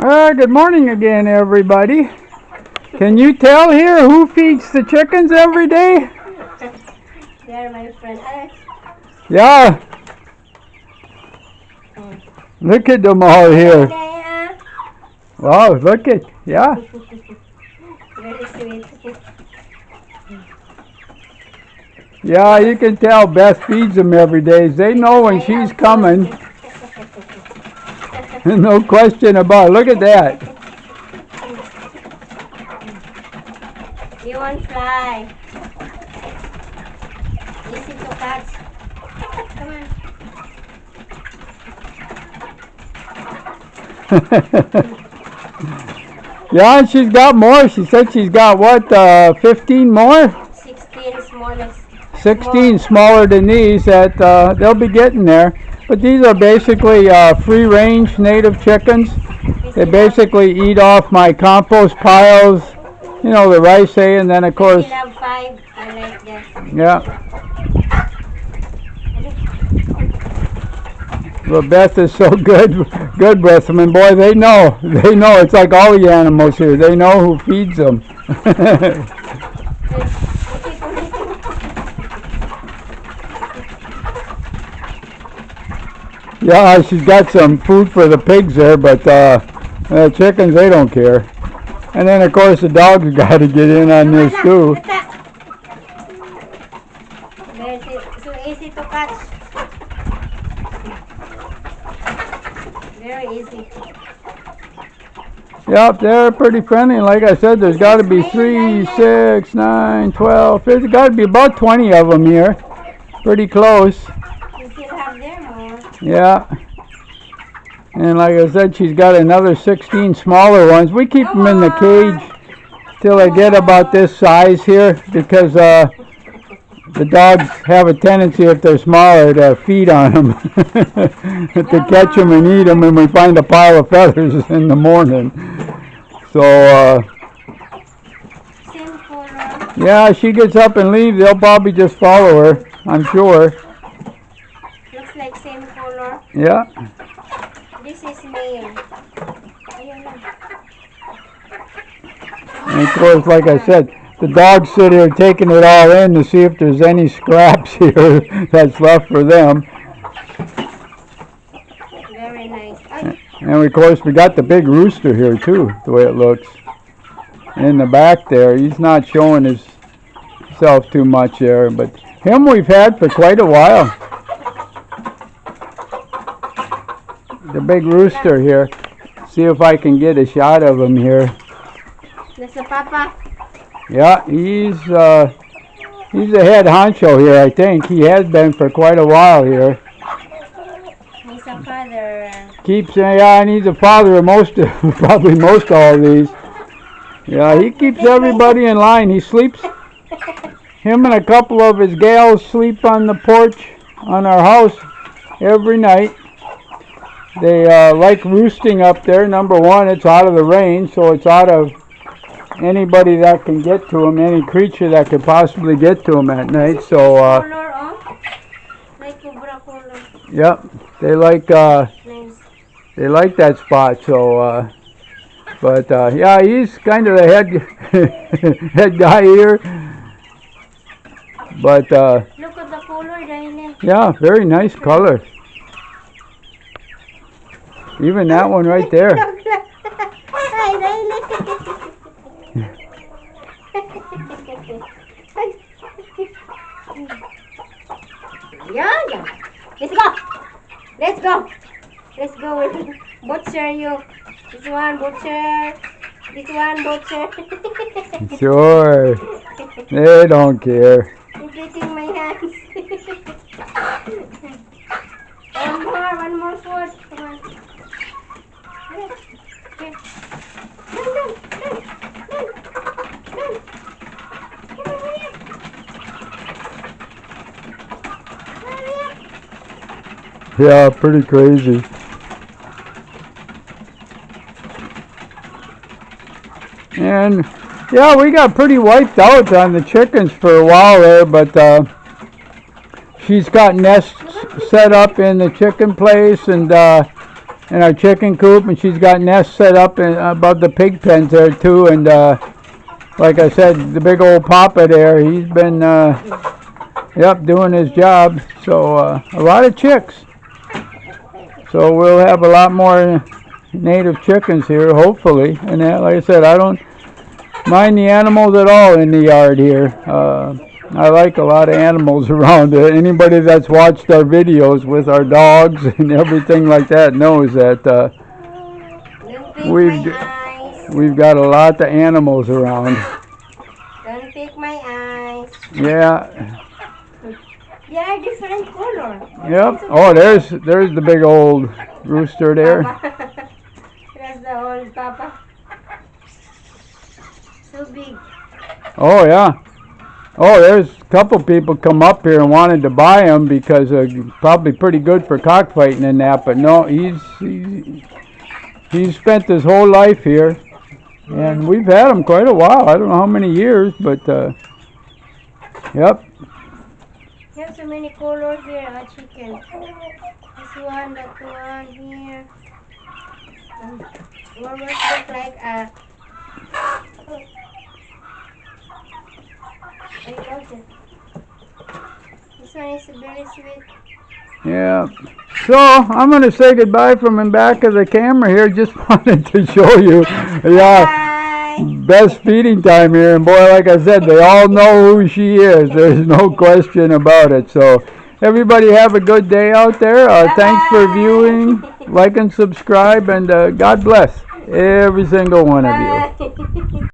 Good morning again, everybody. Can you tell here who feeds the chickens every day? They're my friend Alex. Yeah. Look at them all here. Wow, look at, yeah. Very sweet. Yeah, you can tell Beth feeds them every day. They know when she's coming. No question about it. Look at that. You won't fly. Easy to catch. Come on. Yeah, and she's got more. She said she's got, what, 15 more? 16 smallest. 16 smaller than these that they'll be getting there. But these are basically free-range native chickens. They basically eat off my compost piles, you know, the rice hay, and then of course... We have 5. I like this. Yeah. Well, Beth is so good with them, and boy, they know. It's like all the animals here. They know who feeds them. Yeah, she's got some food for the pigs there, but the chickens, they don't care. And then, of course, the dogs got to get in on this too. So easy to catch. Very easy. Yep, they're pretty friendly. Like I said, there's got to be 3, 6, 9, 12. There's got to be about 20 of them here. Pretty close. You still have there more. Yeah. And like I said, she's got another 16 smaller ones. We keep them in the cage till they get about this size here because the dogs have a tendency, if they're smaller, to feed on them, to catch them and eat them, and we find a pile of feathers in the morning. So, yeah, she gets up and leaves. They'll probably just follow her, I'm sure. Looks like same color. Yeah. This is male. And of course, like I said, the dogs sit here taking it all in to see if there's any scraps here that's left for them. Very nice. And of course, we got the big rooster here too, the way it looks. In the back there, he's not showing himself too much there, but him we've had for quite a while. The big rooster here. See if I can get a shot of him here. That's a papa. Yeah, he's the head honcho here, I think. He has been for quite a while here. He's a father. Yeah, and he's a father of probably most all of these. Yeah, he keeps everybody in line. He sleeps, him and a couple of his gals sleep on the porch on our house every night. They like roosting up there. Number one, it's out of the rain, so it's out of anybody that can get to them, any creature that could possibly get to them at night. So, yep, they like that spot. So, yeah, he's kind of the head guy here. But look at the color, Daily. Yeah, very nice color. Even that one right there. Hi, Daily. Yeah. Let's go. Let's go. Butcher you. This one, butcher. This one, butcher. Sure. They don't care. You're beating my hands. One more foot. Come on. Here. Yeah, pretty crazy. And yeah, we got pretty wiped out on the chickens for a while there, but she's got nests set up in the chicken place, and in our chicken coop, and she's got nests set up above the pig pens there too. And like I said, the big old papa there, he's been doing his job. So a lot of chicks. So we'll have a lot more native chickens here, hopefully. And like I said, I don't mind the animals at all in the yard here. I like a lot of animals around. Anybody that's watched our videos with our dogs and everything like that knows that we've got a lot of animals around. Don't take my eyes. Yeah. They are different color. Yep. Oh, there's the big old rooster there. That's the old papa. So big. Oh yeah. Oh, there's a couple people come up here and wanted to buy him because probably pretty good for cockfighting and that. But no, he's spent his whole life here, and we've had him quite a while. I don't know how many years, but yep. You have so many colors here, a chicken. This one, that one here. One was look like a. This one is very sweet. Yeah. So I'm going to say goodbye from the back of the camera here. Just wanted to show you. Yeah. Bye. Best feeding time here. And boy, like I said, they all know who she is. There's no question about it. So everybody have a good day out there. Thanks for viewing. Like and subscribe. And God bless every single one of you. Bye.